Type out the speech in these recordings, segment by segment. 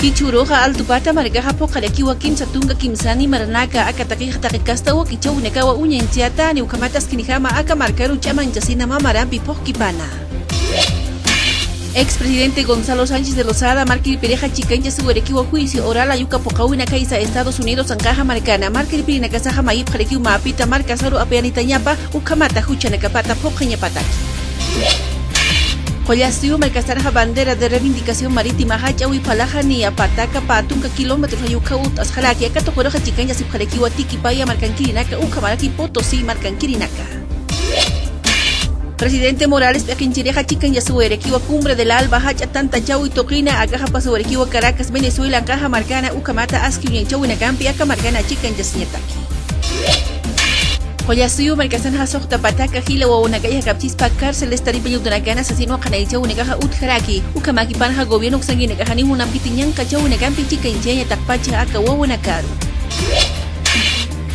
Kichuroja altupata margaja pokalekiwa kimsa tunga kimsani maranaka akataki takikasta wa kichawunekawa uñentiata ni ukamatas kinijama aka marcaru chama inchasina mamarampi pokipana. Expresidente Gonzalo Sánchez de Lozada marca pereja chicancha segurekiwa juicio oral ayuka pokawina kaisa Estados Unidos ancaja marcana marca pirina kasaja mayip jarekiwa mapita marca saru apeanita ñapa ukamata huchanakapata pokañapataki. Joyastiu marcastarja bandera de reivindicación marítima hachawi palaja ni apataka patunka kilómetros ayuka utas jalaki akatokoroja chicancha sipjarekiwa tikipaya marcanquirinaka ukamaraki Potosí marcanquirinaka. Presidente Morales pequinchireja chican yasuerekiwa cumbre del Alba hacha tanta chau y toquina agaja pasuerekiwa Caracas Venezuela caja marcana ukamata aski chau na campi aka marcana chican yasniataki. Joyasiu marcasan hasokta pataka hila wa unagaya kapchispa cárcel estaripeño dunagana asesino kanay chau negaja utjaraki ukamaki panja gobierno ksangin negaja ni una pitinyanka chau na campi chican chenya takpacha aka wawanakaru.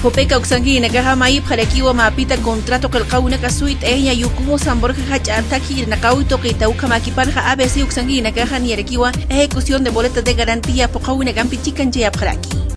Fopeka uksangina kaha maip jarakiwa mapita contrato kalqawna kasuit ella yukumo San Borja hacha ataki nakawi toqita ukamakipanja ABC uksangina kaha niarakiwa ejecución de boletas de garantía pokawina gampi chikan jayap jaraki.